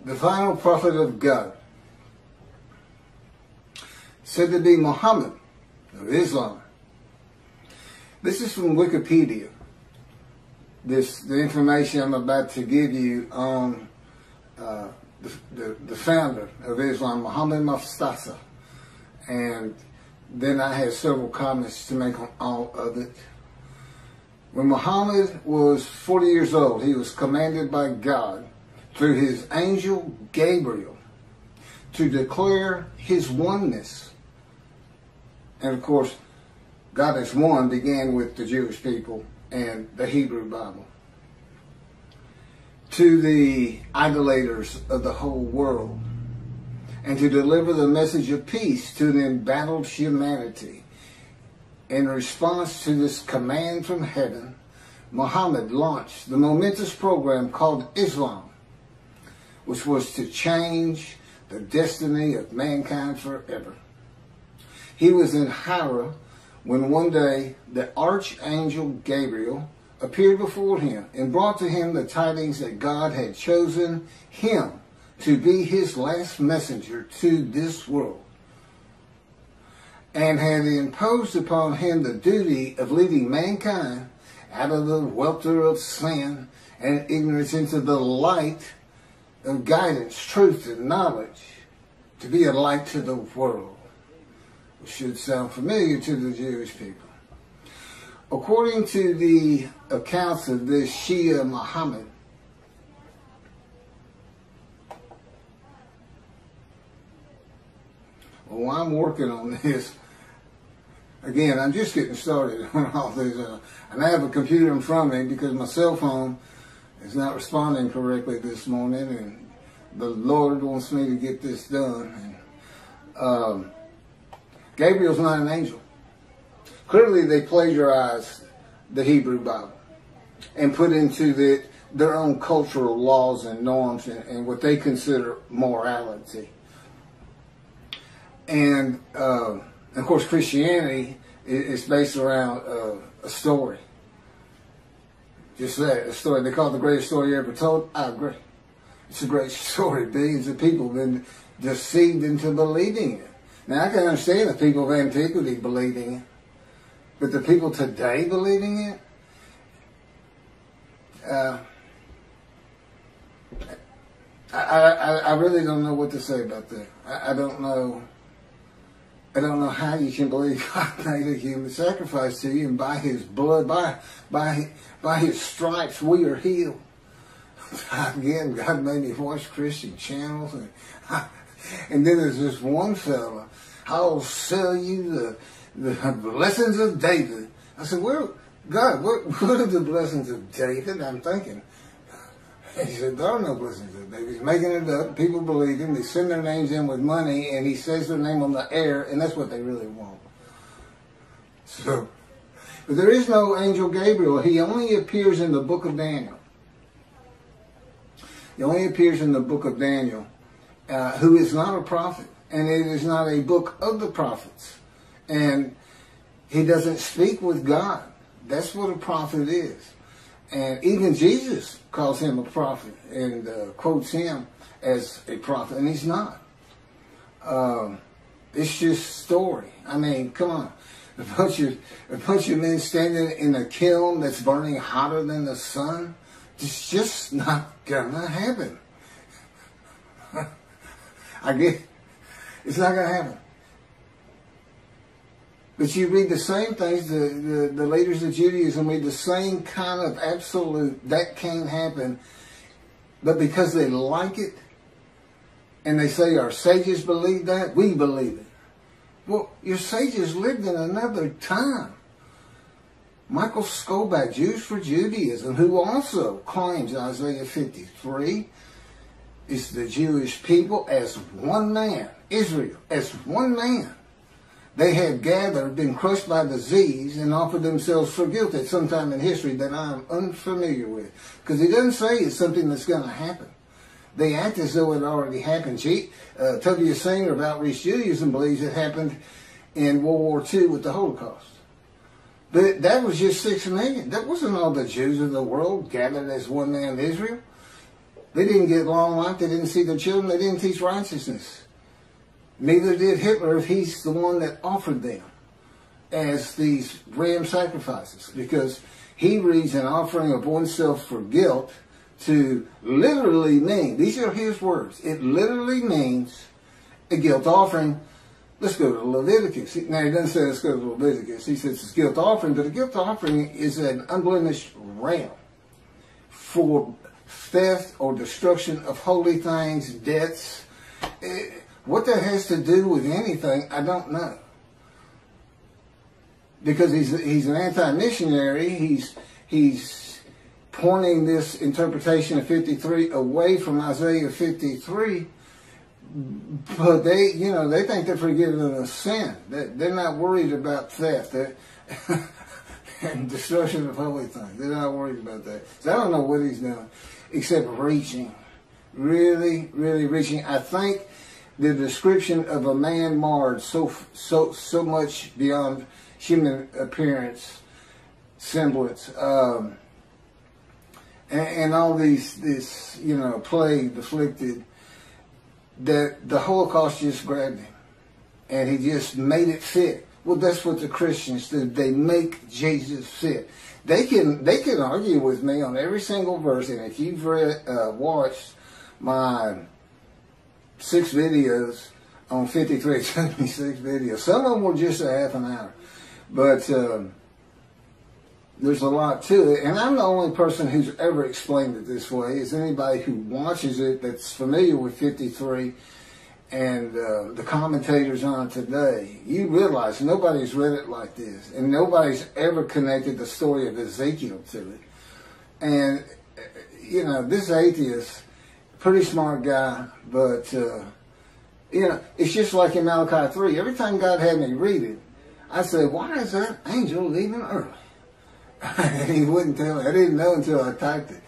the final prophet of God, said to be Mohammad of Islam. This is from Wikipedia. The information I'm about to give you on the founder of Islam, Mohammad Mustafa. And then I have several comments to make on all of it. When Muhammad was 40 years old, he was commanded by God through his angel Gabriel to declare his oneness. And of course, God is one began with the Jewish people and the Hebrew Bible. To the idolaters of the whole world, and to deliver the message of peace to the embattled humanity. In response to this command from heaven, Muhammad launched the momentous program called Islam, which was to change the destiny of mankind forever. He was in Hira when one day the Archangel Gabriel appeared before him and brought to him the tidings that God had chosen him to be his last messenger to this world, and had imposed upon him the duty of leading mankind out of the welter of sin and ignorance into the light of guidance, truth, and knowledge, to be a light to the world, which should sound familiar to the Jewish people. According to the accounts of this Shia Muhammad, well, I'm working on this. Again, I'm just getting started on all this. And I have a computer in front of me because my cell phone is not responding correctly this morning. And the Lord wants me to get this done. And, Gabriel's not an angel. Clearly, they plagiarized the Hebrew Bible and put into their own cultural laws and norms and what they consider morality. And, of course, Christianity is based around a story. Just that, a story. They call it the greatest story ever told. I agree. It's a great story. Billions of people have been deceived into believing it. Now, I can understand the people of antiquity believing it. But the people today believing it? I really don't know what to say about that. I don't know how you can believe God made a human sacrifice to you, and by his blood, by his stripes, we are healed. Again, God made me watch Christian channels, and then there's this one fella, I'll sell you the blessings of David. I said, God, what are the blessings of David? I'm thinking. He said, there are no blessings of David. He's making it up. People believe him. They send their names in with money, and he says their name on the air, and that's what they really want. So, but there is no angel Gabriel. He only appears in the book of Daniel. He only appears in the book of Daniel, who is not a prophet, and it is not a book of the prophets. And he doesn't speak with God. That's what a prophet is. And even Jesus calls him a prophet and quotes him as a prophet, and he's not. It's just story. I mean, come on. A bunch of men standing in a kiln that's burning hotter than the sun. It's just not gonna happen. It's not gonna happen. But you read the same things, the leaders of Judaism read the same kind of absolute, that can't happen. But because they like it, and they say our sages believe that, we believe it. Well, your sages lived in another time. Michael Skobac, Jews for Judaism, who also claims Isaiah 53 is the Jewish people as one man, Israel as one man. They had gathered, been crushed by disease, and offered themselves for guilt at some time in history that I am unfamiliar with. Because he doesn't say it's something that's going to happen. They act as though it already happened. W. Singer of Outreach Judaism believes it happened in World War II with the Holocaust. But that was just 6 million. That wasn't all the Jews of the world gathered as one man Israel. They didn't get long life. They didn't see their children. They didn't teach righteousness. Neither did Hitler if he's the one that offered them as these ram sacrifices, because he reads an offering of oneself for guilt to literally mean, these are his words, it literally means a guilt offering. Let's go to Leviticus. Now, he doesn't say let's go to Leviticus. He says it's guilt offering, but a guilt offering is an unblemished ram for theft or destruction of holy things, debts. What that has to do with anything, I don't know. Because he's an anti-missionary. He's pointing this interpretation of 53 away from Isaiah 53. But they think they're forgiven of sin. They're not worried about theft and destruction of holy things. They're not worried about that. So I don't know what he's doing, except reaching, really, really reaching. I think the description of a man marred so much beyond human appearance, semblance, and all this plague afflicted, that the Holocaust just grabbed him, and he just made it fit. Well, that's what the Christians do. They make Jesus fit. They can argue with me on every single verse, and if you've watched my 6 videos on 53, it took me 6 videos. Some of them were just a half an hour, but there's a lot to it, and I'm the only person who's ever explained it this way. Is anybody who watches it that's familiar with 53 and the commentators on it today. You realize nobody's read it like this, and nobody's ever connected the story of Ezekiel to it. And this atheist, pretty smart guy, but it's just like in Malachi 3. Every time God had me read it, I said, "Why is that angel leaving early?" And he wouldn't tell me. I didn't know until I typed it.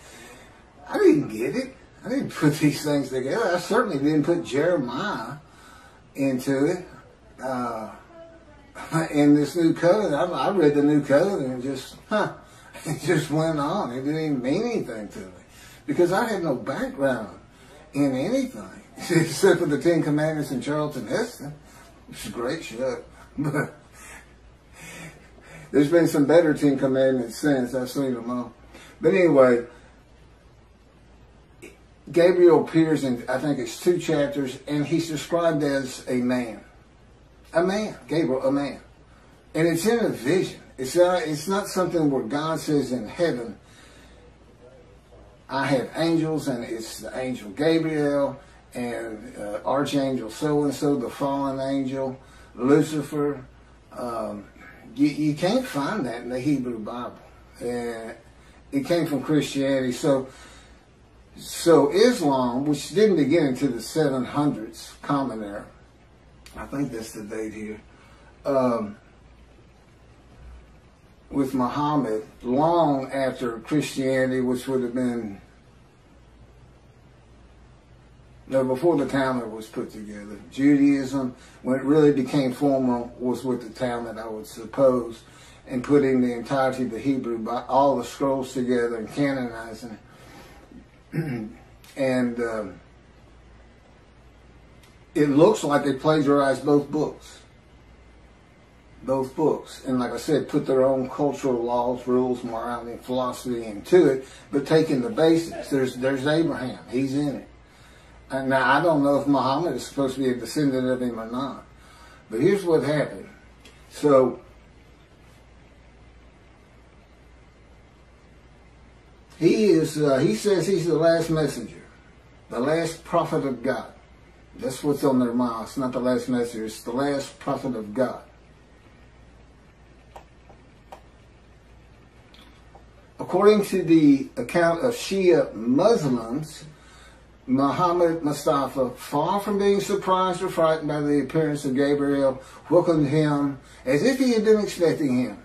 I didn't get it. I didn't put these things together. I certainly didn't put Jeremiah into it. In this new covenant, I read the new covenant and it just went on. It didn't even mean anything to me, because I had no background in anything except for the 10 Commandments and Charlton Heston, which is a great show. But there's been some better 10 Commandments since. I've seen them all. But anyway, Gabriel appears in, I think it's 2 chapters, and he's described as a man. A man. Gabriel, a man. And it's in a vision. It's not something where God says in heaven, I have angels, and it's the angel Gabriel, and Archangel so-and-so, the fallen angel, Lucifer. You can't find that in the Hebrew Bible. It came from Christianity. So Islam, which didn't begin until the 700s, Common Era, I think that's the date here, with Mohammad, long after Christianity, which would have been, before the Talmud was put together. Judaism, when it really became formal, was with the Talmud, I would suppose, and putting the entirety of the Hebrew, all the scrolls together and canonizing it. And it looks like they plagiarized both books. Both books. And like I said, put their own cultural laws, rules, morality, and philosophy into it, but taking the basics. There's Abraham. He's in it. And now, I don't know if Muhammad is supposed to be a descendant of him or not. But here's what happened. So, he says he's the last messenger, the last prophet of God. That's what's on their mouth. It's not the last messenger, it's the last prophet of God. According to the account of Shia Muslims, Muhammad Mustafa, far from being surprised or frightened by the appearance of Gabriel, welcomed him as if he had been expecting him.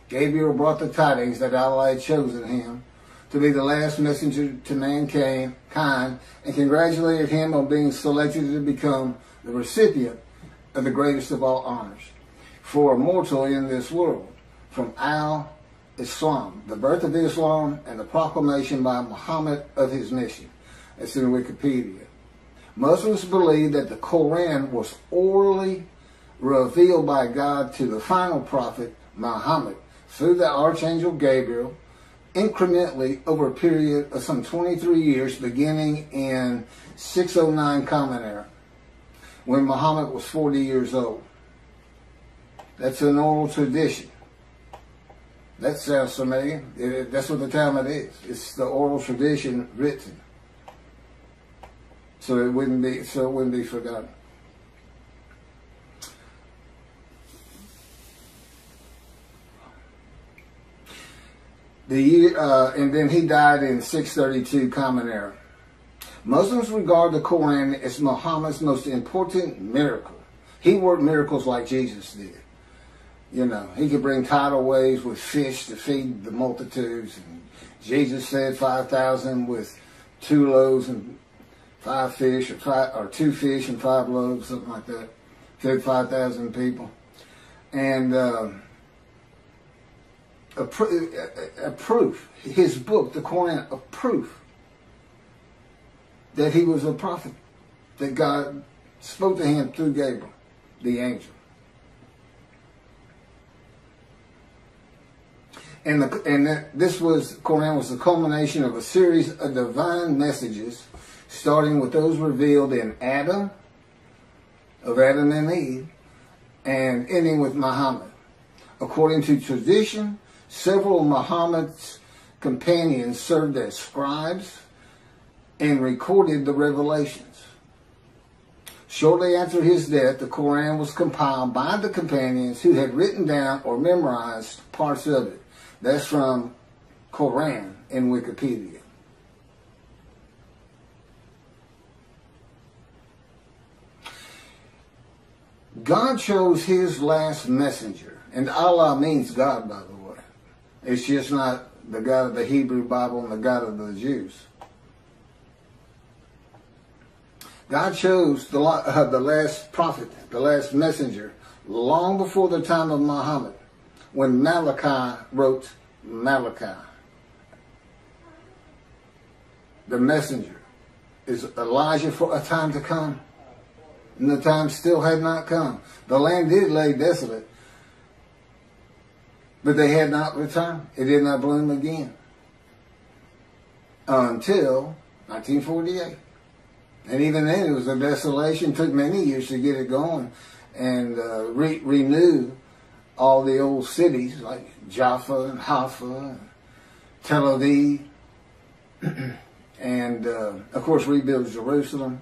Gabriel brought the tidings that Allah had chosen him to be the last messenger to mankind, and congratulated him on being selected to become the recipient of the greatest of all honors for a mortal in this world, from Al-Islam, the birth of Islam, and the proclamation by Muhammad of his mission. It's in Wikipedia. Muslims believe that the Quran was orally revealed by God to the final prophet, Muhammad, through the Archangel Gabriel, incrementally over a period of some 23 years, beginning in 609 Common Era, when Muhammad was 40 years old. That's an oral tradition. That sounds familiar. That's what the Talmud is. It's the oral tradition written, so it wouldn't be forgotten. The year, and then he died in 632 Common Era. Muslims regard the Quran as Muhammad's most important miracle. He worked miracles like Jesus did. You know, he could bring tidal waves with fish to feed the multitudes. And Jesus fed 5,000 with 2 loaves and 5 fish, or 2 fish and 5 loaves, something like that. Fed 5,000 people. And a proof, his book, the Quran, a proof that he was a prophet, that God spoke to him through Gabriel, the angel. And this Quran was the culmination of a series of divine messages, starting with those revealed in Adam and Eve, and ending with Muhammad. According to tradition, several of Muhammad's companions served as scribes and recorded the revelations. Shortly after his death, the Quran was compiled by the companions who had written down or memorized parts of it. That's from Quran in Wikipedia. God chose his last messenger. And Allah means God, by the way. It's just not the God of the Hebrew Bible and the God of the Jews. God chose the last prophet, the last messenger, long before the time of Muhammad, when Malachi wrote Malachi. The messenger is Elijah for a time to come, and the time still had not come. The land did lay desolate, but they had not returned. It did not bloom again until 1948. And even then it was a desolation. It took many years to get it going and renew all the old cities like Jaffa and Haifa and Tel Aviv, and of course rebuild Jerusalem.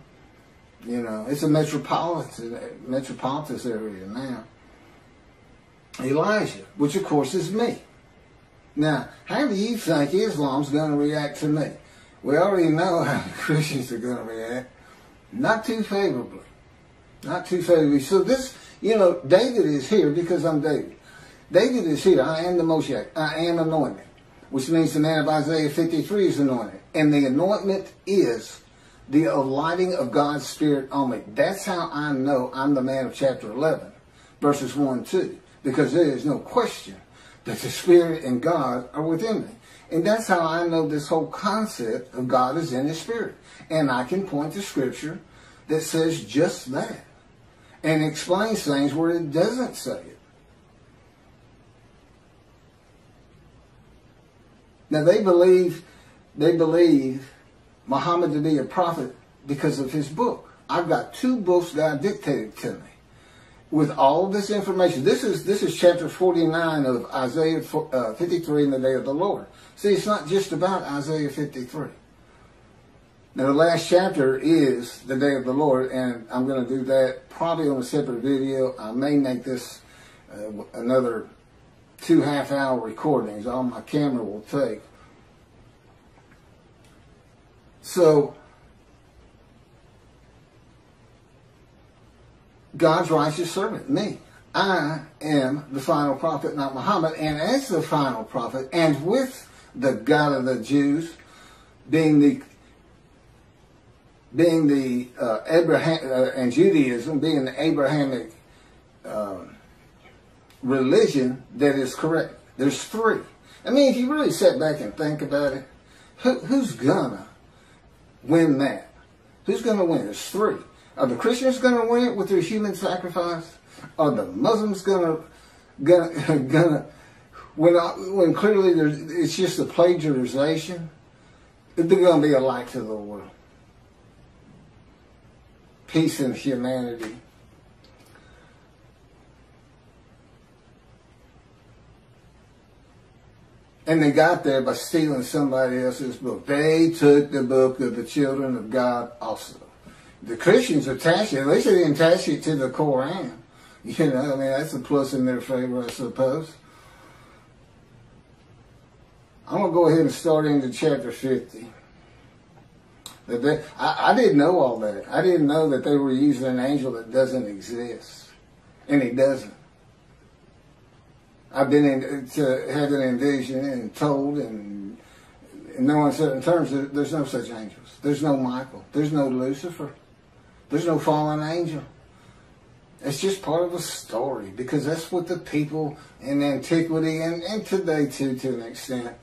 You know, it's a metropolitan area now. Elijah, which of course is me. Now, how do you think Islam's going to react to me? We already know how Christians are going to react. Not too favorably. Not too favorably. So this, you know, David is here because I'm David. David is here. I am the Moshiach. I am anointed. Which means the man of Isaiah 53 is anointed. And the anointment is the alighting of God's Spirit on me. That's how I know I'm the man of chapter 11, verses 1 and 2. Because there is no question that the Spirit and God are within me. And that's how I know this whole concept of God is in His Spirit. And I can point to Scripture that says just that. And explains things where it doesn't say it. Now they believe Muhammad to be a prophet because of his book. I've got 2 books God dictated to me with all this information. This is chapter 49 of Isaiah 53 in the day of the Lord. See, it's not just about Isaiah 53. Now, the last chapter is the day of the Lord, and I'm going to do that probably on a separate video. I may make this another 2 half-hour recordings. All my camera will take. So, God's righteous servant, me. I am the final prophet, not Muhammad. And as the final prophet, and with the God of the Jews, being the Abraham and Judaism being the Abrahamic religion that is correct. There's 3. I mean, if you really sit back and think about it, who's gonna win that? Who's going to win? There's three. Are the Christians going to win it with their human sacrifice? Are the Muslims going to when clearly it's just a plagiarization? They're going to be a light to the world. Peace and humanity. And they got there by stealing somebody else's book. They took the book of the children of God also. The Christians attached it. At least they didn't attach it to the Koran. You know, I mean, that's a plus in their favor, I suppose. I'm going to go ahead and start into chapter 50. I didn't know all that. I didn't know that they were using an angel that doesn't exist. And he doesn't. I've been had an envision and told and in no uncertain terms that there's no such angels. There's no Michael. There's no Lucifer. There's no fallen angel. It's just part of a story because that's what the people in antiquity and today too, to an extent,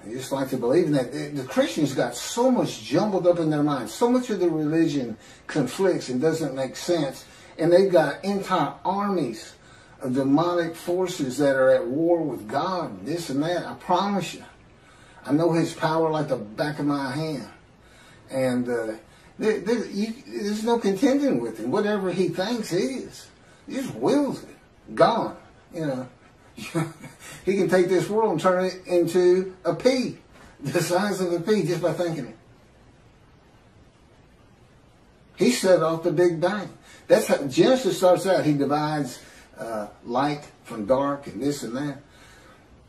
they just like to believe in that. The Christians got so much jumbled up in their minds. So much of the religion conflicts and doesn't make sense. And they've got entire armies of demonic forces that are at war with God, and this and that. I promise you. I know his power like the back of my hand. And there's no contending with him. Whatever he thinks is. He just wills it. Gone. You know. He can take this world and turn it into a pea. The size of a pea just by thinking it. He set off the Big Bang. That's how Genesis starts out. He divides light from dark and this and that.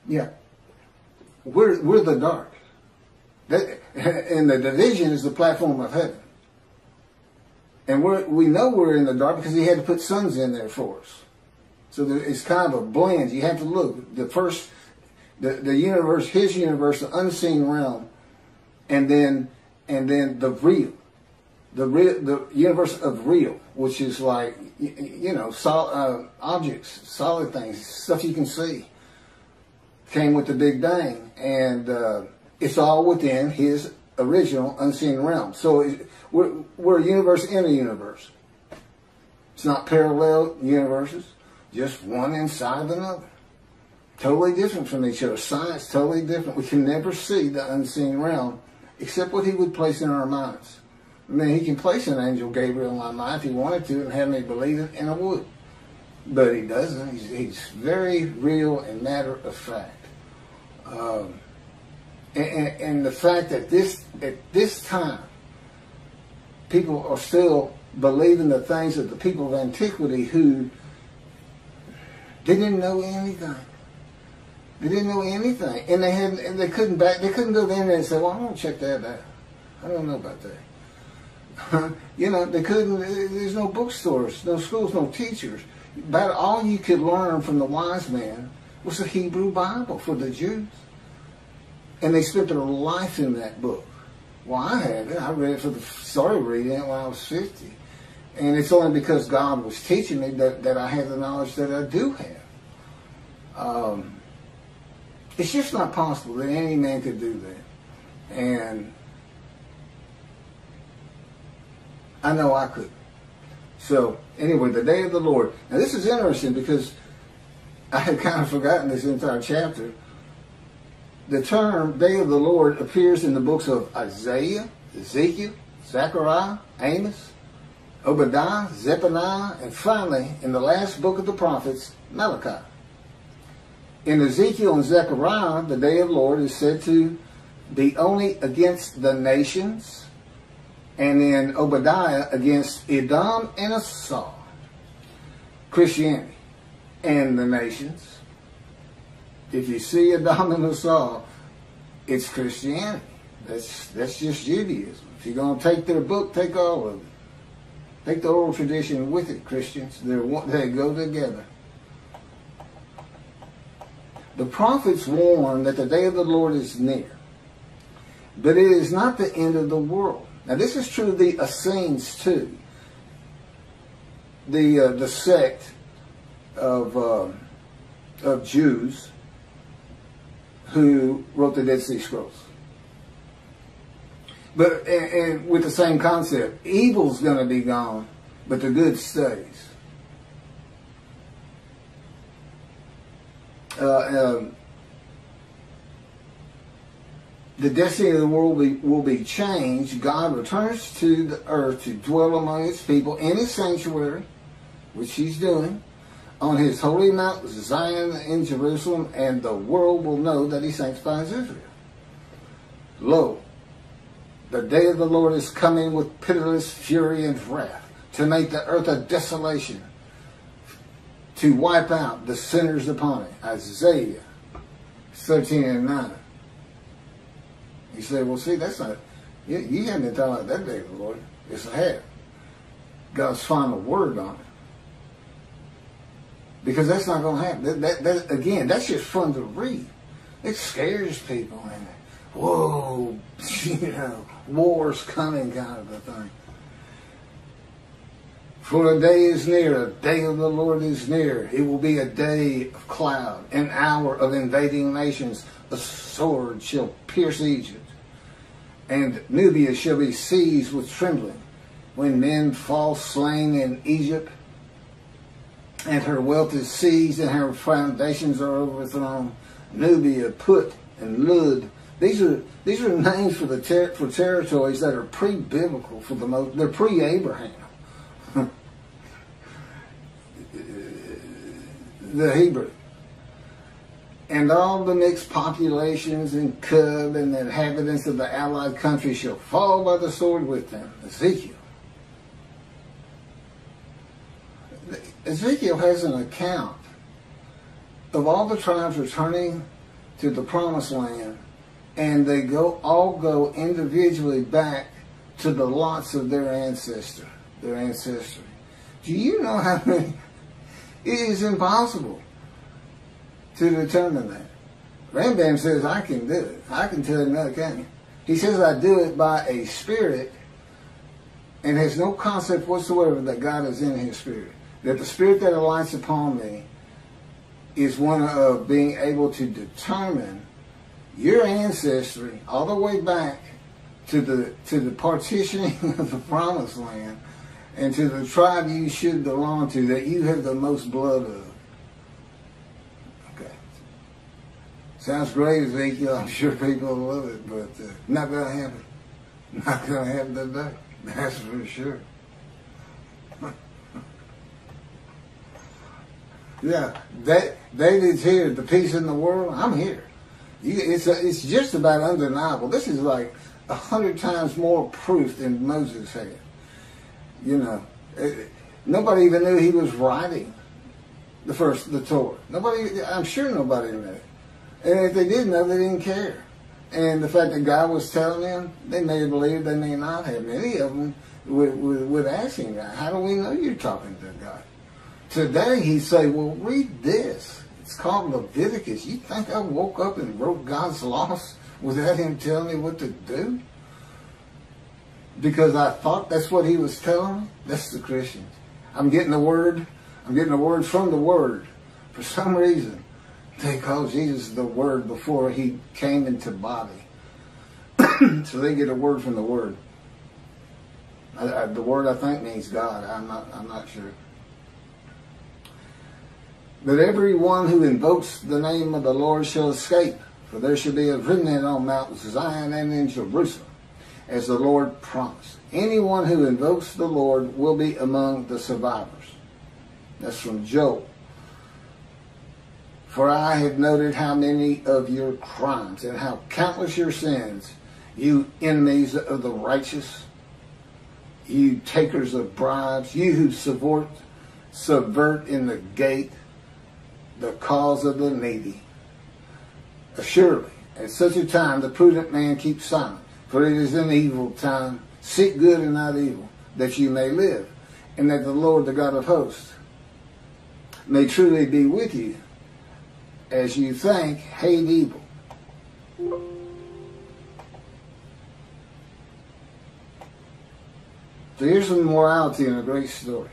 Yeah. We're the dark. And the division is the platform of heaven. And we know we're in the dark because he had to put suns in there for us. So it's kind of a blend. You have to look. The universe, his universe, the unseen realm, and then the real. The universe of real, which is like, you know, objects, solid things, stuff you can see, came with the Big Bang. And it's all within his original unseen realm. So we're a universe in a universe. It's not parallel universes, just one inside another. Totally different from each other. Science, totally different. We can never see the unseen realm except what he would place in our minds. I mean, he can place an angel Gabriel in my mind if he wanted to and have me believe it, and I would. But he doesn't. He's very real and matter of fact. And the fact that at this time, people are still believing the things of the people of antiquity who didn't know anything. They didn't know anything, and they couldn't go there and say, "Well, I'm gonna check that out. I don't know about that." You know, they couldn't. There's no bookstores, no schools, no teachers. About all you could learn from the wise men was the Hebrew Bible for the Jews, and they spent their life in that book. Well, I have it. I read it started reading it when I was 50, and it's only because God was teaching me that I have the knowledge that I do have. It's just not possible that any man could do that, and I know I could. So, anyway, the day of the Lord. Now, this is interesting because I had kind of forgotten this entire chapter. The term day of the Lord appears in the books of Isaiah, Ezekiel, Zechariah, Amos, Obadiah, Zephaniah, and finally, in the last book of the prophets, Malachi. In Ezekiel and Zechariah, the day of the Lord is said to be only against the nations, and in Obadiah against Edom and Esau, Christianity, and the nations. If you see Edom and Esau, it's Christianity. That's just Judaism. If you're going to take their book, take all of it. Take the oral tradition with it, Christians. They go together. The prophets warn that the day of the Lord is near, but it is not the end of the world. Now, this is true of the Essenes too, the sect of Jews who wrote the Dead Sea Scrolls. But and with the same concept, evil's going to be gone, but the good stays. The destiny of the world will be changed. God returns to the earth to dwell among his people in his sanctuary, which he's doing, on his holy Mount Zion in Jerusalem, and the world will know that he sanctifies Israel. Lo, the day of the Lord is coming with pitiless fury and wrath, to make the earth a desolation, to wipe out the sinners upon it. Isaiah 13:9. You say, well, see, that's not, you haven't been talking about that day of the Lord. It's ahead. God's final word on it. Because that's not going to happen. That, again, that's just fun to read. It scares people. And, whoa, war's coming kind of a thing. For a day is near, a day of the Lord is near. It will be a day of cloud, an hour of invading nations. A sword shall pierce Egypt, and Nubia shall be seized with trembling, when men fall slain in Egypt, and her wealth is seized, and her foundations are overthrown. Nubia, Put, and Lud. These are names for for territories that are pre-biblical for the most. They're pre-Abraham. The Hebrew. And all the mixed populations in Cub and the inhabitants of the allied country shall fall by the sword with them. Ezekiel. Ezekiel has an account of all the tribes returning to the promised land, and they all go individually back to the lots of their ancestry. Do you know how many? It is impossible to determine that. Rambam says, I can do it. I can tell him that, can't you? He says, I do it by a spirit, and has no concept whatsoever that God is in his spirit. That the spirit that alights upon me is one of being able to determine your ancestry all the way back to the partitioning of the promised land, and to the tribe you should belong to, that you have the most blood of. Okay. Sounds great, Ezekiel. I'm sure people will love it, but not going to happen. Not going to happen today. That's for sure. Yeah, David's here. The peace in the world. I'm here. It's just about undeniable. This is like 100 times more proof than Moses had. You know, nobody even knew he was writing the Torah. I'm sure nobody knew. And if they did know, they didn't care. And the fact that God was telling them, they may have believed, they may not have. Many of them would ask him, how do we know you're talking to God? Today he'd say, well, read this. It's called Leviticus. You think I woke up and wrote God's laws without him telling me what to do? Because I thought that's what he was telling me? That's the Christians. I'm getting the word from the Word. For some reason, they call Jesus the Word before he came into body. So they get a word from the Word. The word, I think, means God. I'm not sure. But everyone who invokes the name of the Lord shall escape, for there shall be a remnant on Mount Zion and in Jerusalem, as the Lord promised. Anyone who invokes the Lord will be among the survivors. That's from Job. For I have noted how many of your crimes and how countless your sins, you enemies of the righteous, you takers of bribes, you who subvert in the gate the cause of the needy. Surely, at such a time, the prudent man keeps silent, for it is an evil time. Seek good and not evil, that you may live, and that the Lord, the God of hosts, may truly be with you, as you think, hate evil. So here's some morality in a great story.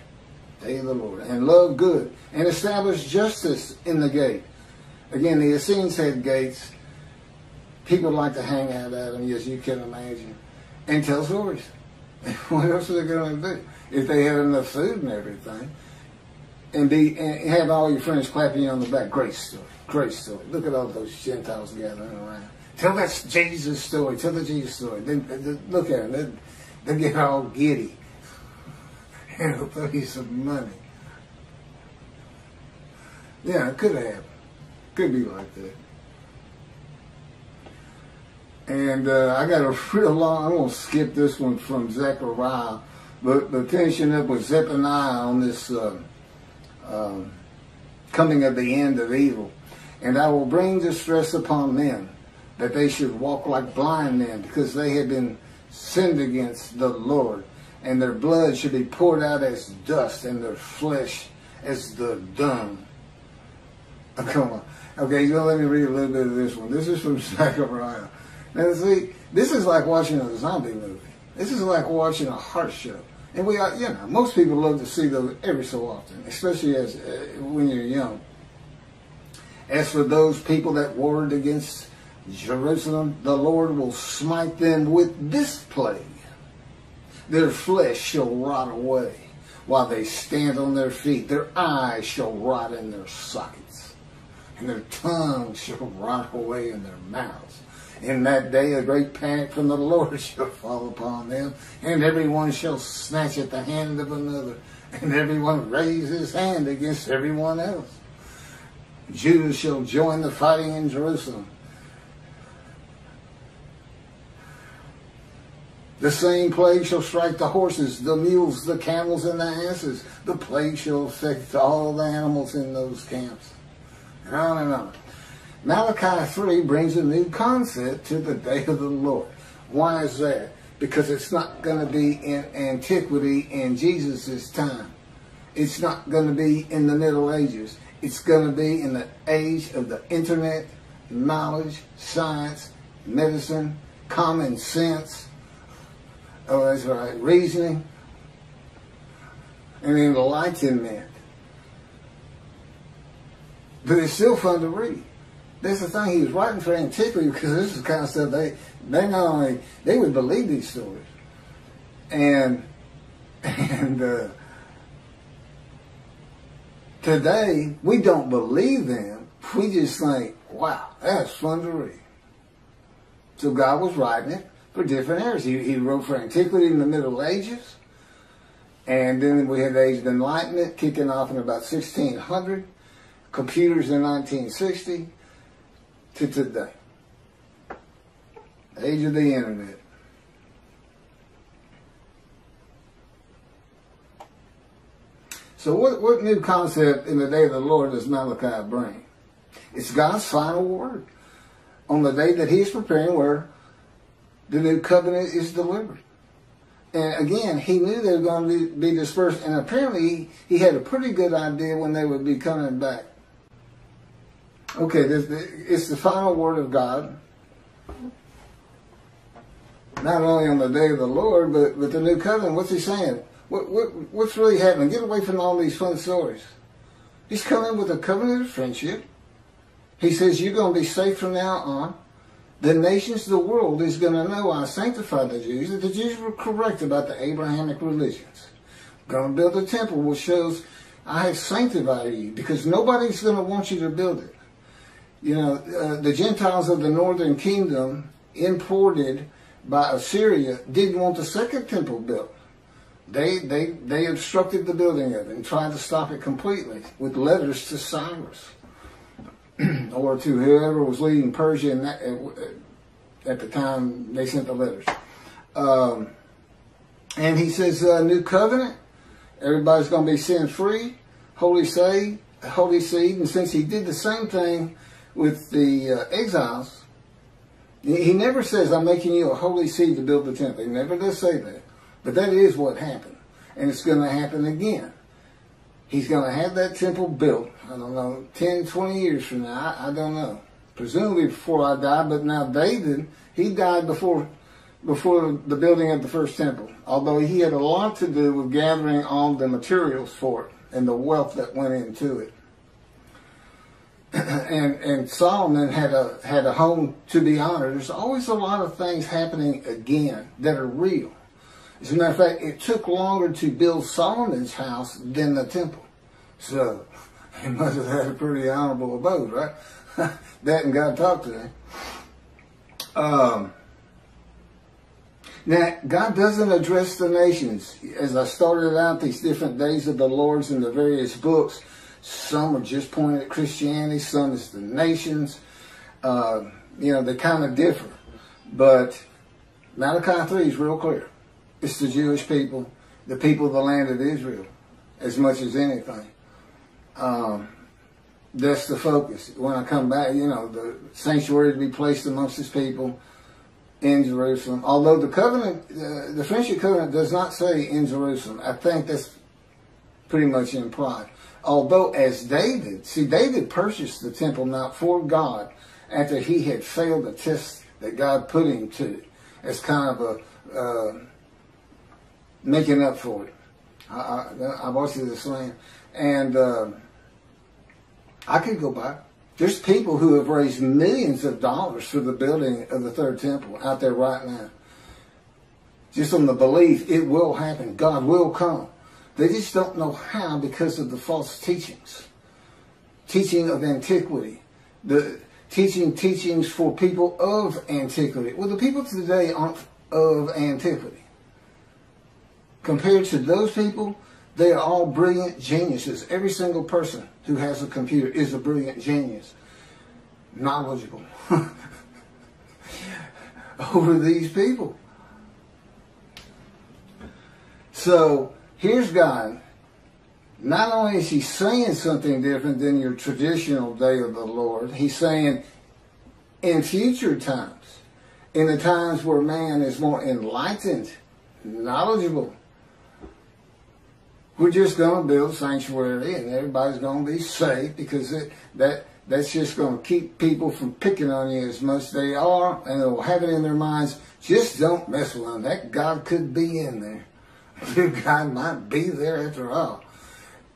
Day of the Lord. And love good. And establish justice in the gate. Again, the Essenes had gates. People like to hang out at them, as you can imagine. and tell stories. What else are they going to do? If they had enough food and everything, and have all your friends clapping you on the back. Great story. Great story. Look at all those Gentiles gathering around. Tell that Jesus story. Tell the Jesus story. Then look at them. They get all giddy. And they'll throw you some money. Yeah, it could happen. Could be like that. And I got a real long, I'm going to skip this one from Zechariah, but finishing up with Zephaniah on this coming of the end of evil. And I will bring distress upon them, that they should walk like blind men, because they had been sinned against the Lord. And their blood should be poured out as dust, and their flesh as the dung. Oh, come on. Okay, you're going to let me read a little bit of this one. This is from Zechariah. Now, see, this is like watching a zombie movie. This is like watching a heart show. And we are, you know, most people love to see those every so often, especially as when you're young. As for those people that warred against Jerusalem, the Lord will smite them with this plague. Their flesh shall rot away while they stand on their feet. Their eyes shall rot in their sockets, and their tongues shall rot away in their mouths. In that day a great panic from the Lord shall fall upon them, and everyone shall snatch at the hand of another, and everyone raise his hand against everyone else. Judah shall join the fighting in Jerusalem. The same plague shall strike the horses, the mules, the camels, and the asses. The plague shall affect all the animals in those camps. And on and on. Malachi 3 brings a new concept to the day of the Lord. Why is that? Because it's not going to be in antiquity in Jesus' time. It's not going to be in the Middle Ages. It's going to be in the age of the internet, knowledge, science, medicine, common sense. Oh, that's right, reasoning, and enlightenment. But it's still fun to read. That's the thing, he was writing for antiquity, because this is the kind of stuff they not only, they would believe these stories. And today, we don't believe them. We just think, wow, that's fun to read. So God was writing it for different eras. He wrote for antiquity in the Middle Ages. And then we had the Age of Enlightenment kicking off in about 1600. Computers in 1960 to today. The age of the internet. So what new concept in the day of the Lord does Malachi bring? It's God's final word on the day that he is preparing, where the new covenant is delivered. And again, he knew they were going to be dispersed, and apparently he had a pretty good idea when they would be coming back. Okay, it's the final word of God, not only on the day of the Lord, but with the new covenant. What's he saying? What's really happening? Get away from all these fun stories. He's coming with a covenant of friendship. He says you're going to be safe from now on. The nations of the world is going to know I sanctified the Jews, that the Jews were correct about the Abrahamic religions. Going to build a temple which shows I have sanctified you, because nobody's going to want you to build it. You know, the Gentiles of the northern kingdom, imported by Assyria, didn't want the second temple built. They obstructed the building of it and tried to stop it completely with letters to Cyrus or to whoever was leading Persia in that, at the time they sent the letters. And he says, new covenant, everybody's going to be sin-free, holy seed. And since he did the same thing with the exiles, he never says, I'm making you a holy seed to build the temple. He never does say that. But that is what happened. And it's going to happen again. He's going to have that temple built, I don't know, 10, 20 years from now. I don't know. Presumably before I die. But now David, he died before the building of the first temple. Although he had a lot to do with gathering all the materials for it and the wealth that went into it. and Solomon had a home to be honored. There's always a lot of things happening again that are real. As a matter of fact, it took longer to build Solomon's house than the temple. So he must have had a pretty honorable abode, right? That and God talked to him. Now, God doesn't address the nations. As I started out, these different days of the Lord's in the various books, some are just pointed at Christianity, some is the nations. They kind of differ. But Malachi 3 is real clear. It's the Jewish people, the people of the land of Israel, as much as anything. That's the focus. When I come back, the sanctuary to be placed amongst his people in Jerusalem. Although the covenant, the friendship covenant does not say in Jerusalem. I think that's pretty much implied. Although as David purchased the Temple Mount for God after he had failed the test that God put him to, as kind of a making up for it. I watched this land, and I could go back. There's people who have raised millions of dollars for the building of the third temple out there right now. Just on the belief it will happen. God will come. They just don't know how because of the false teachings. Teaching of antiquity. The teachings for people of antiquity. Well, the people today aren't of antiquity. Compared to those people, they are all brilliant geniuses. Every single person who has a computer is a brilliant genius. Knowledgeable. Over these people. So, here's God. Not only is he saying something different than your traditional day of the Lord, he's saying in future times, in the times where man is more enlightened, knowledgeable, we're just going to build sanctuary and everybody's going to be safe because that's just going to keep people from picking on you as much as they are, and they'll have it in their minds, just don't mess with them. That God could be in there. God might be there after all.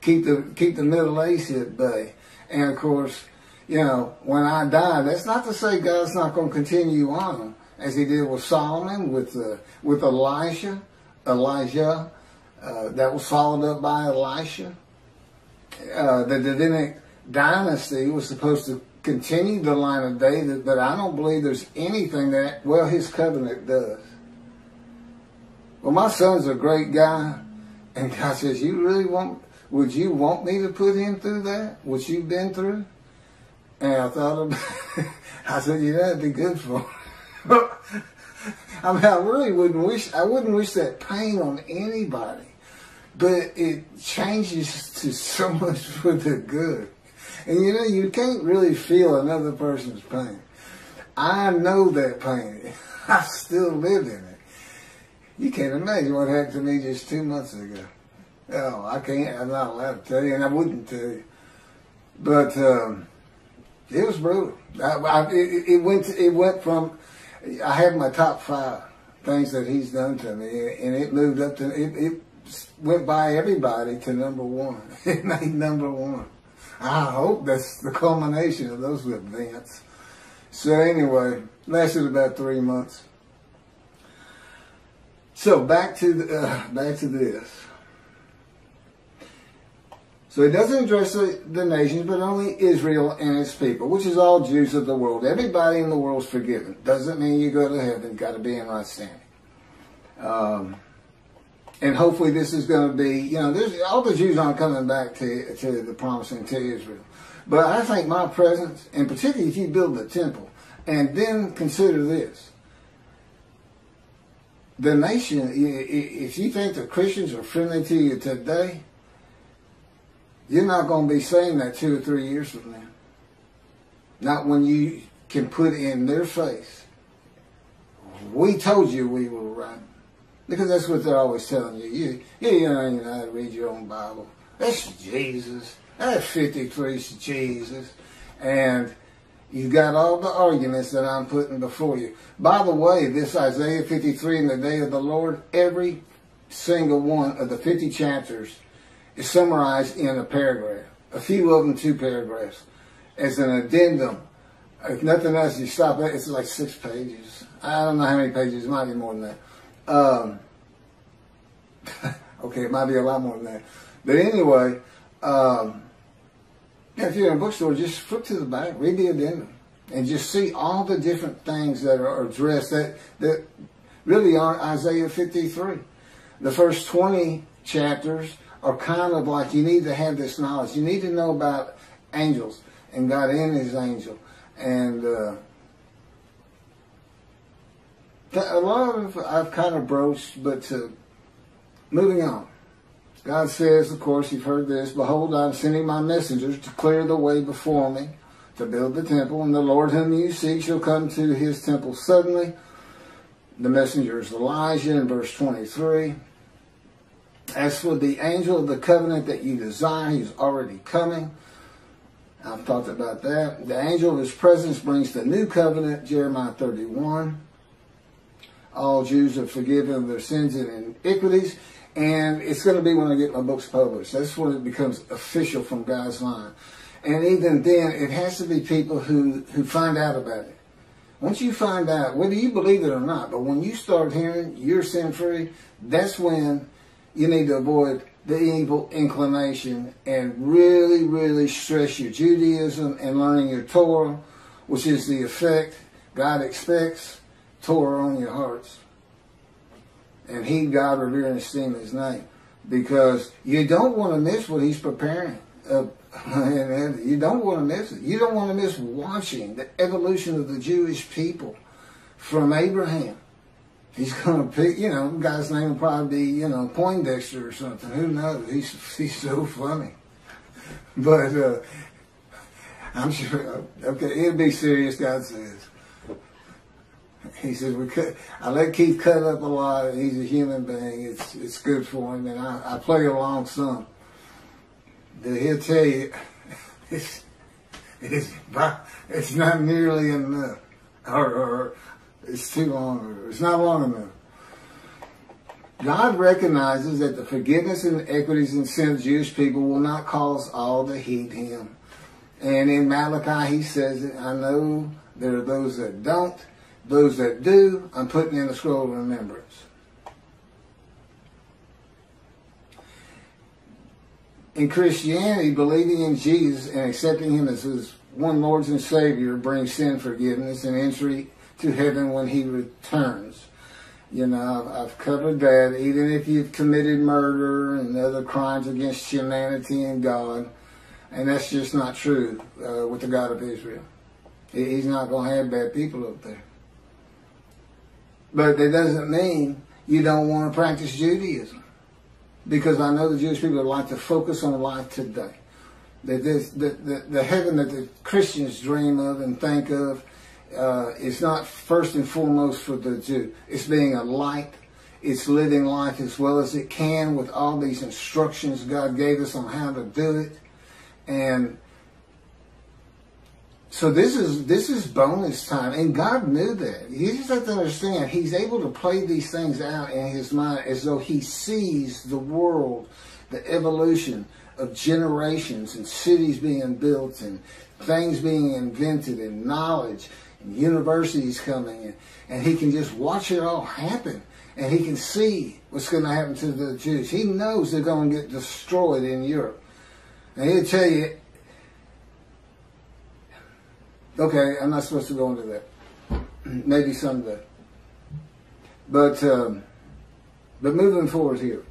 Keep the Middle East at bay. And of course, when I die, that's not to say God's not going to continue on as he did with Solomon, with Elijah. That was followed up by Elisha. The Davidic dynasty was supposed to continue the line of David, but I don't believe there's anything that, his covenant does. Well, my son's a great guy, and God says, would you want me to put him through that? What you've been through? And I thought about it. I said, that'd be good for him. I mean, I wouldn't wish that pain on anybody. But it changes to so much for the good. And you can't really feel another person's pain. I know that pain. I still live in it. You can't imagine what happened to me just 2 months ago. Oh, I can't. I'm not allowed to tell you, and I wouldn't tell you. But it was brutal. It went from, I had my top 5 things that he's done to me, and it moved up to, it went by everybody to number 1. It made number 1. I hope that's the culmination of those events. So anyway, lasted about 3 months. So back to this. So it doesn't address the nations, but only Israel and its people, which is all Jews of the world. Everybody in the world is forgiven. Doesn't mean you go to heaven. You've got to be in right standing. And hopefully this is going to be, all the Jews aren't coming back to the promising to Israel. But I think my presence, and particularly if you build the temple, and then consider this. The nation, if you think the Christians are friendly to you today, you're not going to be saying that 2 or 3 years from now. Not when you can put in their face, we told you we were right. Because that's what they're always telling you. You don't even know how to read your own Bible. That's Jesus. That 53 is Jesus. And you've got all the arguments that I'm putting before you. By the way, this Isaiah 53 and the day of the Lord, every single one of the 50 chapters is summarized in a paragraph. A few of them 2 paragraphs. as an addendum. If nothing else, you stop it. It's like 6 pages. I don't know how many pages. It might be more than that. Okay, it might be a lot more than that. But anyway, if you're in a bookstore, just flip to the back, read the addendum, and just see all the different things that are addressed that really are Isaiah 53. The first 20 chapters are kind of like, you need to have this knowledge. You need to know about angels and God and his angel. And a lot of I've kind of broached, but moving on. God says, of course, you've heard this, behold, I'm sending my messengers to clear the way before me, to build the temple, and the Lord whom you seek shall come to his temple suddenly. The messenger is Elijah in verse 23. As for the angel of the covenant that you desire, he's already coming. I've talked about that. The angel of his presence brings the new covenant, Jeremiah 31. All Jews are forgiven of their sins and iniquities. And it's going to be when I get my books published. That's when it becomes official from God's line. And even then, it has to be people who find out about it. Once you find out, whether you believe it or not, but when you start hearing you're sin-free, that's when you need to avoid the evil inclination and really, really stress your Judaism and learning your Torah, which is the effect God expects, Torah on your hearts. And heed God, revere, and esteem his name. Because you don't want to miss what he's preparing. You don't want to miss it. You don't want to miss watching the evolution of the Jewish people from Abraham. He's going to pick, the guy's name will probably be, Poindexter or something. Who knows? He's so funny. But I'm sure, okay, it'll be serious, God says. He says, I let Keith cut up a lot. He's a human being. It's good for him. And I play along some. But he'll tell you, it's not nearly enough. Or it's too long. Or it's not long enough. God recognizes that the forgiveness and equities and sin of Jewish people will not cause all to heed him. And in Malachi, he says, I know there are those that don't. Those that do, I'm putting in a scroll of remembrance. In Christianity, believing in Jesus and accepting him as his one Lord and Savior brings sin forgiveness and entry to heaven when he returns. I've covered that. Even if you've committed murder and other crimes against humanity and God, and that's just not true with the God of Israel. He's not going to have bad people up there. But that doesn't mean you don't want to practice Judaism. Because I know the Jewish people like to focus on life today. The heaven that the Christians dream of and think of is not first and foremost for the Jew. It's being a light. It's living life as well as it can with all these instructions God gave us on how to do it. And so this is bonus time, and God knew that. You just have to understand, he's able to play these things out in his mind as though he sees the world, the evolution of generations and cities being built and things being invented and knowledge and universities coming in. And he can just watch it all happen, and he can see what's going to happen to the Jews. He knows they're going to get destroyed in Europe. And he'll tell you, okay, I'm not supposed to go into that. Maybe someday. But moving forward here,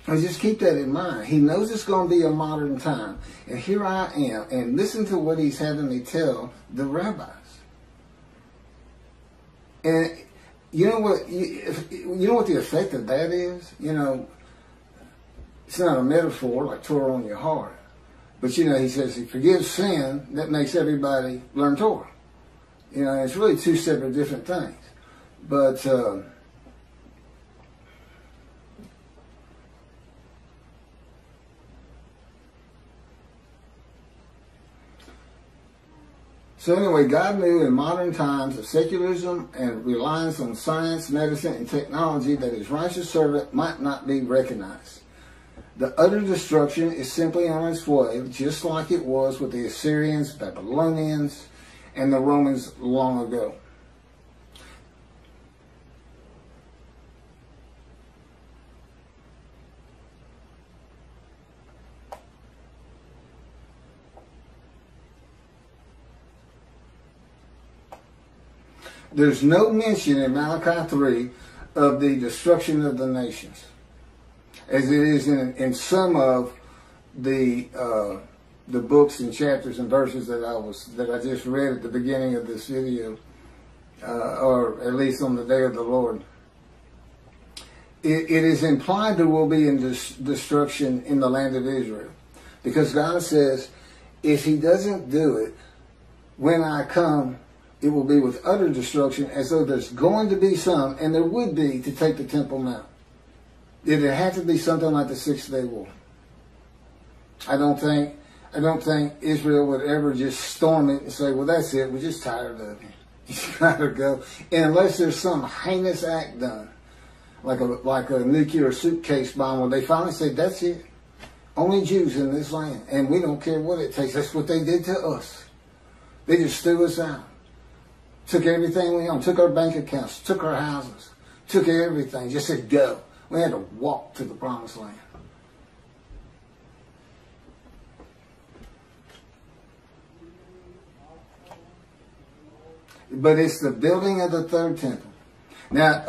I just keep that in mind. He knows it's going to be a modern time. And here I am. And listen to what he's having me tell the rabbis. And you know what? You know what the effect of that is? It's not a metaphor like Torah on your heart. But, he says he forgives sin. That makes everybody learn Torah. It's really two separate different things. But, so anyway, God knew in modern times of secularism and reliance on science, medicine, and technology that his righteous servant might not be recognized. The utter destruction is simply on its way, just like it was with the Assyrians, Babylonians, and the Romans long ago. There's no mention in Malachi 3 of the destruction of the nations, as it is in some of the books and chapters and verses that I just read at the beginning of this video, or at least on the day of the Lord. It is implied there will be destruction in the land of Israel, because God says, if He doesn't do it, when I come, it will be with utter destruction, as though there's going to be some, and there would be, to take the Temple Mount. It would have to be something like the 6-day war. I don't think Israel would ever just storm it and say, well, that's it, we're just tired of it. You gotta go. And unless there's some heinous act done, like a nuclear suitcase bomb, where they finally say, that's it. Only Jews in this land, and we don't care what it takes. That's what they did to us. They just threw us out. Took everything we owned, took our bank accounts, took our houses, took everything, just said go. We had to walk to the promised land. But it's the building of the third temple. Now,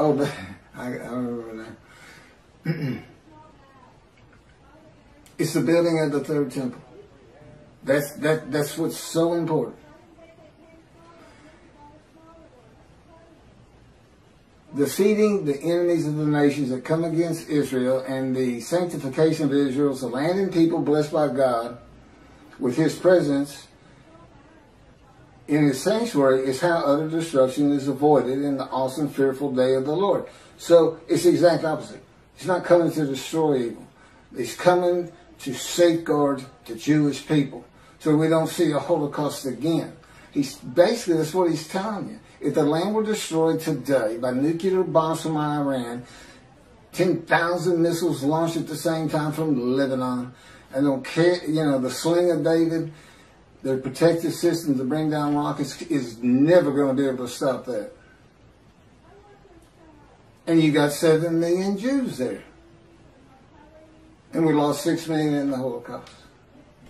I remember now. It's the building of the third temple. That's what's so important. Defeating the enemies of the nations that come against Israel, and the sanctification of Israel as a land and people blessed by God with His presence in His sanctuary, is how utter destruction is avoided in the awesome, fearful day of the Lord. So it's the exact opposite. He's not coming to destroy evil. He's coming to safeguard the Jewish people, so we don't see a Holocaust again. Basically, that's what He's telling you. If the land were destroyed today by nuclear bombs from Iran, 10,000 missiles launched at the same time from Lebanon, and don't care, the sling of David, their protective system to bring down rockets is never going to be able to stop that. And you got 7 million Jews there. And we lost 6 million in the Holocaust.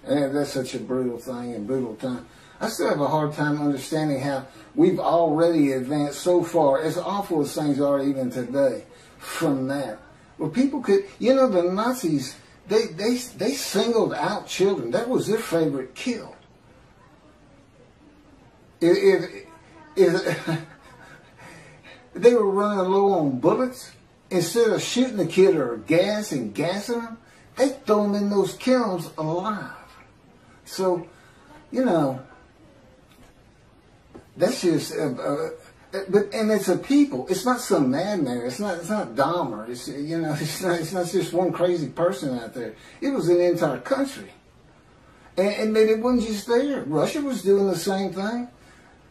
And that's such a brutal thing and brutal time. I still have a hard time understanding how we've already advanced so far, as awful as things are even today, from that. Well, people could, the Nazis, they singled out children. That was their favorite kill. If they were running low on bullets, instead of shooting the kid or gassing them, they throw them in those kilns alive. So, that's just, and it's a people. It's not some madman. It's not Dahmer. It's not just one crazy person out there. It was an entire country, and it wasn't just there. Russia was doing the same thing.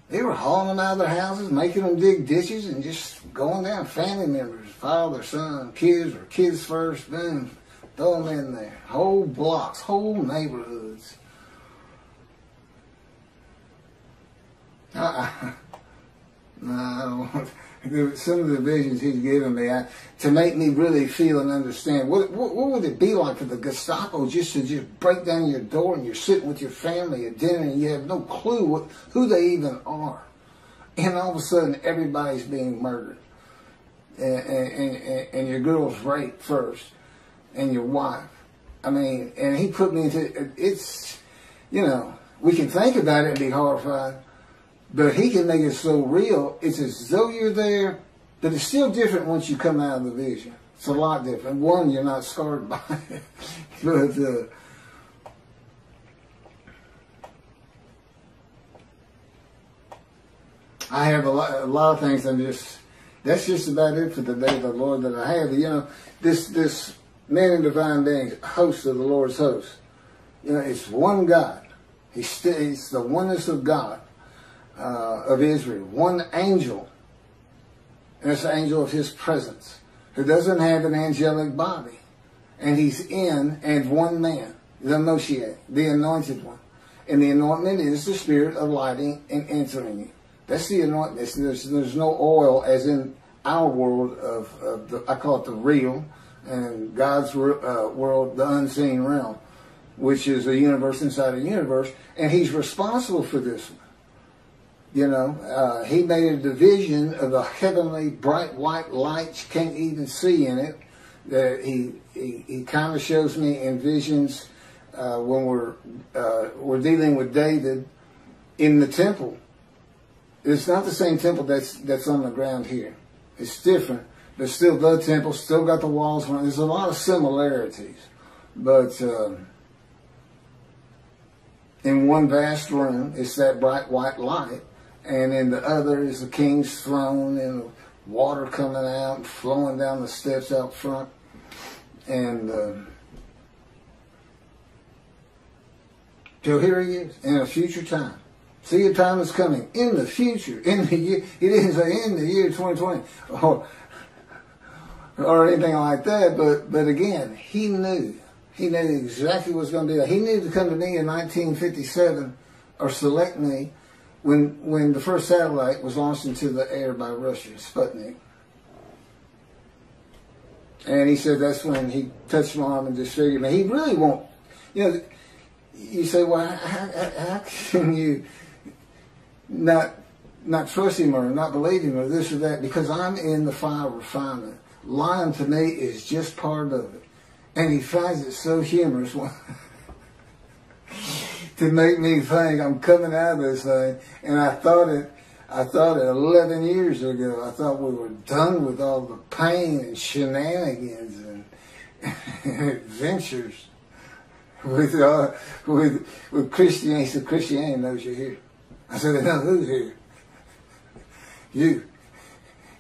They were hauling them out of their houses, making them dig ditches, and just going down. Family members, father, son, kids, or kids first, boom, throw them in there. Whole blocks, whole neighborhoods. No, I don't want. Some of the visions he's given me to make me really feel and understand what would it be like for the Gestapo just to break down your door and you're sitting with your family at dinner and you have no clue who they even are, and all of a sudden everybody's being murdered, and your girl's raped first, and your wife. I mean, and he put me into it's, we can think about it and be horrified. But he can make it so real, it's as though you're there, but it's still different once you come out of the vision. It's a lot different. One, you're not scarred by it. But, I have a lot of things. That's just about it for the day of the Lord that I have. This man in divine being, host of the Lord's host. It's one God. It's the oneness of God. Of Israel, one angel, and it's the angel of His presence, who doesn't have an angelic body. and he's in and one man, the Moshiach, the anointed one. And the anointment is the spirit of lighting and entering you. That's the anointment. There's no oil as in our world of the, I call it the real, and God's world, the unseen realm, which is a universe inside a universe, and he's responsible for this one. You know, he made a division of the heavenly bright white light you can't even see in it. That he kind of shows me in visions when we're dealing with David in the temple. It's not the same temple that's on the ground here. It's different, but still the temple, still got the walls. There's a lot of similarities, but in one vast room, it's that bright white light, and in the other is the king's throne and water coming out and flowing down the steps out front, and till here he is in a future time. See, a time is coming in the future, in the year. He didn't say in the year 2020 or anything like that. But again, he knew exactly what was going to be. He knew to come to me in 1957 or select me when the first satellite was launched into the air by Russia, Sputnik. And he said that's when he touched my arm and disfigured me. He really won't. You know, you say, well, how can you not trust him or not believe him or this or that? Because I'm in the fire of refinement. Lying to me is just part of it. And he finds it so humorous to make me think I'm coming out of this thing. And I thought it 11 years ago. I thought we were done with all the pain and shenanigans and adventures with Christianity. So Christianity knows you're here. I said, they know who's here.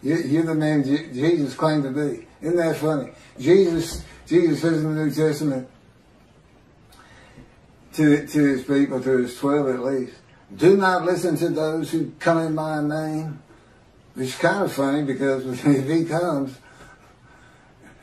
You're the man Jesus claimed to be. Isn't that funny? Jesus says in the New Testament to his people, to his 12 at least, do not listen to those who come in my name. Which is kind of funny because if he comes,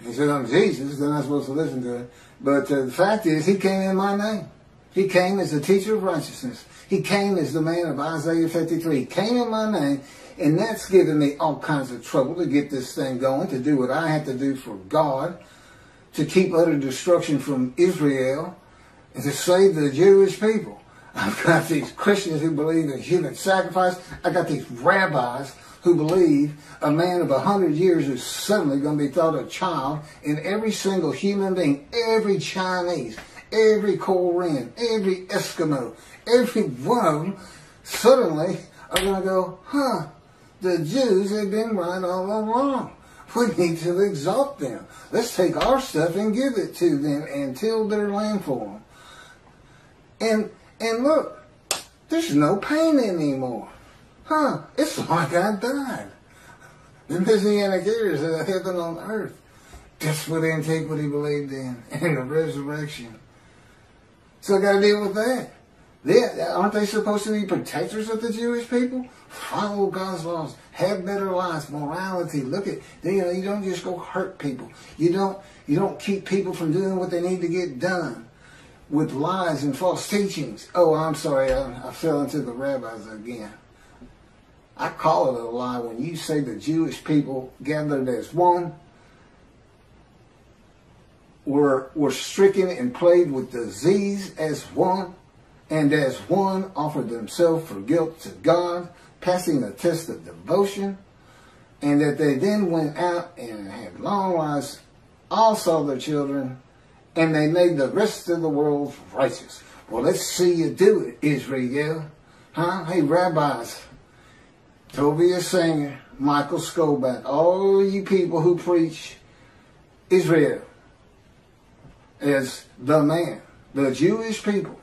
he said, I'm Jesus, then I'm supposed to listen to him. But the fact is, he came in my name. He came as the teacher of righteousness. He came as the man of Isaiah 53. He came in my name, and that's given me all kinds of trouble to get this thing going, to do what I have to do for God, to keep utter destruction from Israel, and to save the Jewish people. I've got these Christians who believe in human sacrifice. I've got these rabbis who believe a man of 100 years is suddenly going to be thought a child, and every single human being, every Chinese, every Korean, every Eskimo, every one of them suddenly are going to go, huh, the Jews have been right all along. We need to exalt them. Let's take our stuff and give it to them and till their land for them. And look, there's no pain anymore. Huh, it's like I died. The Messianic era is a heaven on earth. That's what antiquity believed in, and the resurrection. So I got to deal with that. Aren't they supposed to be protectors of the Jewish people? Follow God's laws, have better lives, morality. Look at, you don't just go hurt people. You don't keep people from doing what they need to get done with lies and false teachings. Oh, I'm sorry, I fell into the rabbis again. I call it a lie when you say the Jewish people gathered as one were stricken and plagued with disease as one, and as one offered themselves for guilt to God, passing a test of devotion, and that they then went out and had long lives, all saw their children, and they made the rest of the world righteous. Well, let's see you do it, Israel. Huh? Hey, rabbis, Tobiah Singer, Michael Skoback, all you people who preach Israel as the man, the Jewish people,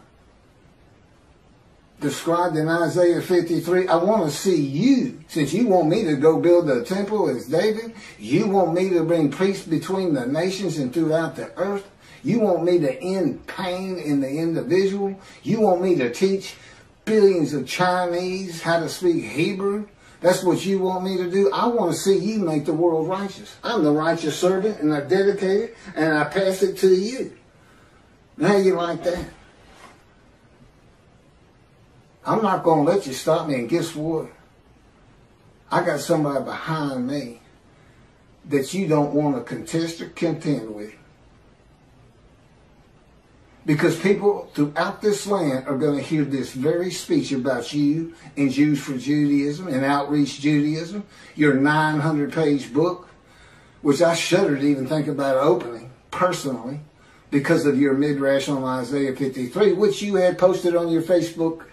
described in Isaiah 53, I want to see you, since you want me to go build the temple as David, you want me to bring peace between the nations and throughout the earth, you want me to end pain in the individual, you want me to teach billions of Chinese how to speak Hebrew, That's what you want me to do? I want to see you make the world righteous. I'm the righteous servant, and I dedicate it, and I pass it to you. How you like that? I'm not going to let you stop me, and guess what? I got somebody behind me that you don't want to contest or contend with. Because people throughout this land are going to hear this very speech about you and Jews for Judaism and Outreach Judaism, your 900-page book, which I shudder to even think about opening personally because of your midrash on Isaiah 53, which you had posted on your Facebook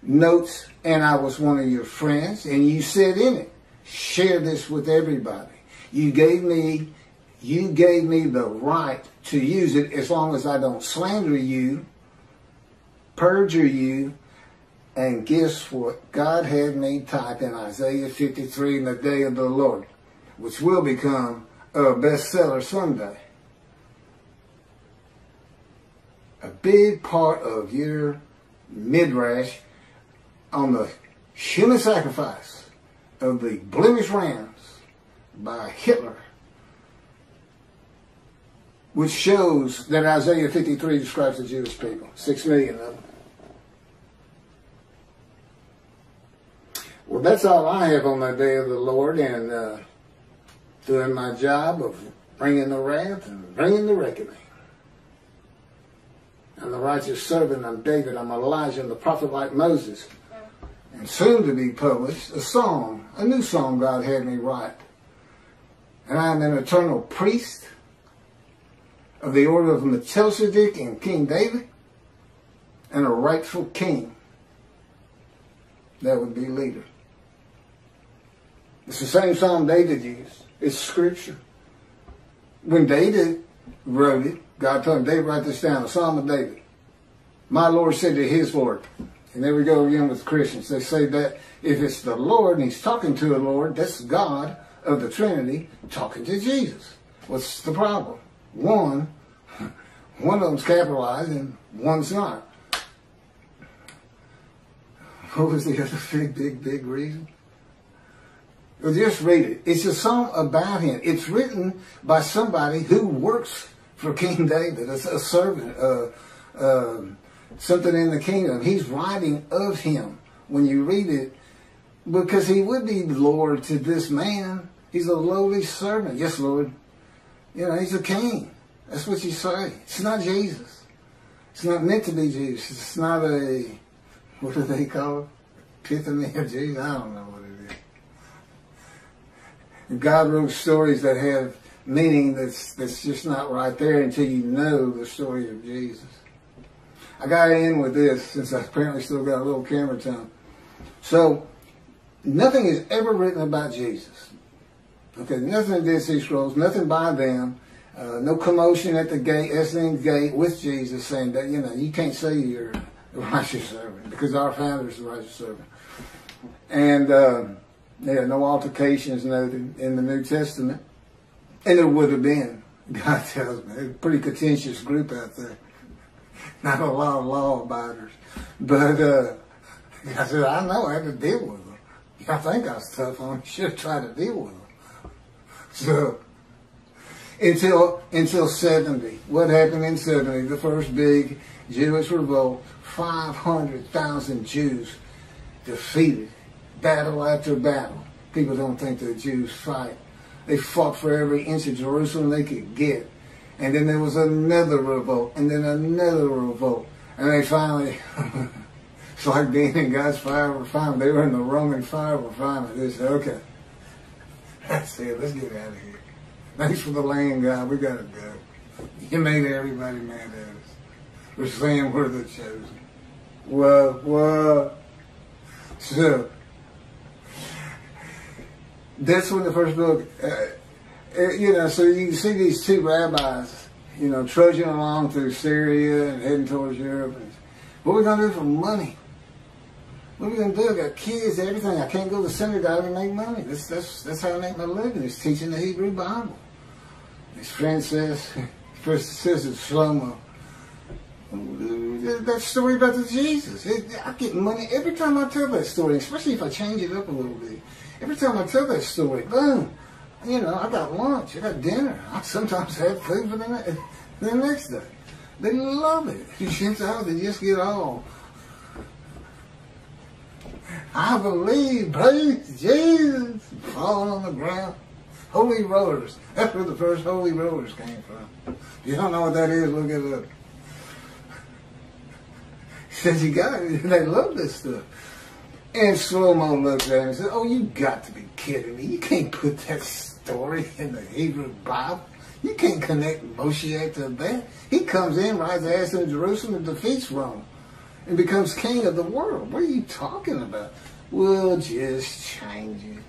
notes, and I was one of your friends, and you said in it, share this with everybody. You gave me the right to use it as long as I don't slander you, perjure you, and guess what? God had me type in Isaiah 53 in the day of the Lord, which will become a bestseller someday. A big part of your midrash on the human sacrifice of the blemished rams by Hitler, which shows that Isaiah 53 describes the Jewish people, 6 million of them. Well, that's all I have on the day of the Lord, and doing my job of bringing the wrath and bringing the reckoning. I'm the righteous servant, I'm David, I'm Elijah, I'm the prophet like Moses. And soon to be published, a song, a new song God had me write. And I am an eternal priest of the order of Melchizedek and King David, and a rightful king. That would be leader. It's the same song David used. It's scripture. When David wrote it, God told him, David, write this down, a Psalm of David. My Lord said to his Lord. And there we go again with Christians. They say that if it's the Lord and he's talking to the Lord, that's God of the Trinity talking to Jesus. What's the problem? One of them's capitalized and one's not. What was the other big reason? Well, just read it. It's a song about him. It's written by somebody who works for King David, a servant, something in the kingdom. He's writing of him when you read it, because he would be Lord to this man. He's a lowly servant. Yes, Lord. You know, he's a king. That's what you say. It's not Jesus. It's not meant to be Jesus. It's not a, what do they call it? Epiphany of Jesus? I don't know what it is. God wrote stories that have meaning that's just not right there until you know the story of Jesus. I got to end with this, since I apparently still got a little camera time. So, nothing is ever written about Jesus. Okay, nothing in Dead Sea Scrolls, nothing by them. No commotion at the gate, Essening gate with Jesus saying that, you know, you can't say you're the righteous servant because our founder is the righteous servant. And, yeah, no altercations noted in the New Testament. And there would have been, God tells me. It's a pretty contentious group out there. Not a lot of law abiders. But I said, I know, I had to deal with them. I think I was tough on them. Should have tried to deal with them. So, until 70. What happened in 70? The first big Jewish revolt. 500,000 Jews defeated. Battle after battle. People don't think the Jews fight. They fought for every inch of Jerusalem they could get. And then there was another revolt, and then another revolt. And they finally, it's like being in God's fire refinement. They were in the Roman fire refinement. They said, okay, that's it, let's get out of here. Thanks for the land, God, we got to go. You made everybody mad at us. We're saying we're the chosen. Whoa. So, that's when the first book, you know, so you can see these two rabbis, you know, trudging along through Syria and heading towards Europe. And what are we going to do for money? What are we going to do? I got kids, everything. I can't go to the synagogue and make money. That's how I make my living, is teaching the Hebrew Bible. His friend says, first says it's Shlomo, That story about the Jesus. I get money every time I tell that story, especially if I change it up a little bit. Every time I tell that story, boom, you know, I got lunch, I got dinner. I sometimes have food for the next day. They love it. They just get all, I believe, praise Jesus, fall on the ground. Holy rollers. That's where the first holy rollers came from. If you don't know what that is, look it up. Says you got it. They love this stuff. And Slow-Mo looked at him and said, oh, you got to be kidding me. You can't put that story in the Hebrew Bible. You can't connect Moshiach to that. He comes in, rides ass in Jerusalem, and defeats Rome, and becomes king of the world. What are you talking about? We'll just change it.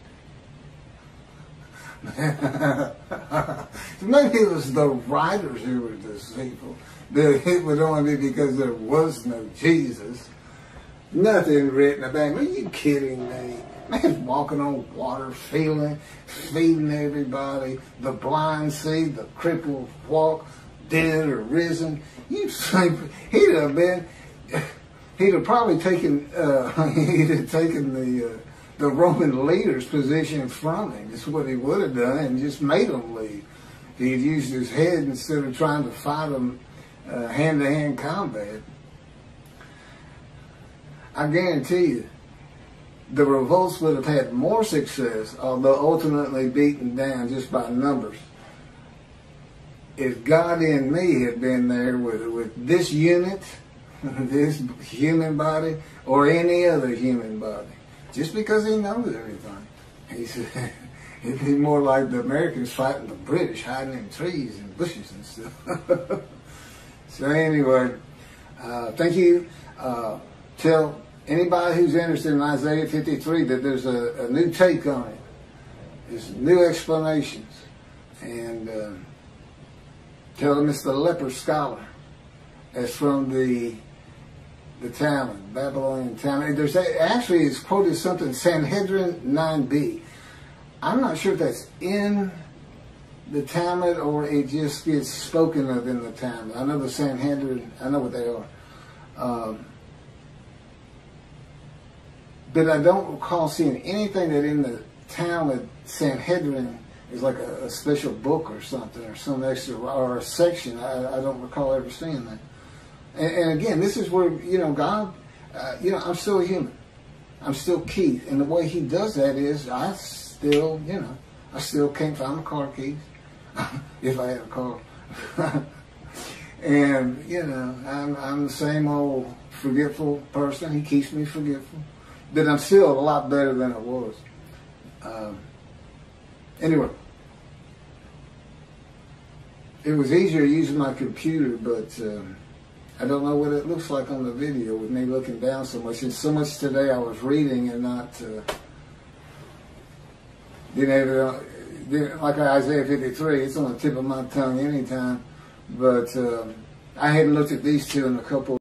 Maybe it was the writers who were deceitful. It would only be because there was no Jesus. Nothing written about him. Are you kidding me? Man's walking on water, feeding everybody. The blind see, the crippled walk, dead or risen. You think he'd have probably taken the Roman leader's position from him. That's what he would have done, and just made them leave. He'd used his head instead of trying to fight them hand-to-hand combat. I guarantee you, the revolts would have had more success, although ultimately beaten down just by numbers, if God in me had been there with this unit, this human body, or any other human body. Just because he knows everything. He said, it'd be more like the Americans fighting the British, hiding in trees and bushes and stuff. So anyway, thank you. Tell anybody who's interested in Isaiah 53 that there's a new take on it. There's new explanations. And tell them it's the leper scholar. It's from the Talmud, Babylonian Talmud. There's actually, it's quoted something, Sanhedrin 9b. I'm not sure if that's in the Talmud or it just gets spoken of in the Talmud. I know the Sanhedrin, I know what they are. But I don't recall seeing anything that in the Talmud Sanhedrin is like a special book or something, or some extra, or a section. I don't recall ever seeing that. And again, this is where, you know, God, you know, I'm still a human. I'm still Keith. And the way he does that is I still, you know, I still can't find my car keys. If I had a car. And, you know, I'm the same old forgetful person. He keeps me forgetful. But I'm still a lot better than I was. Anyway. It was easier using my computer, but I don't know what it looks like on the video with me looking down so much. And so much today I was reading and not, didn't have it, like Isaiah 53, it's on the tip of my tongue anytime. But I hadn't looked at these two in a couple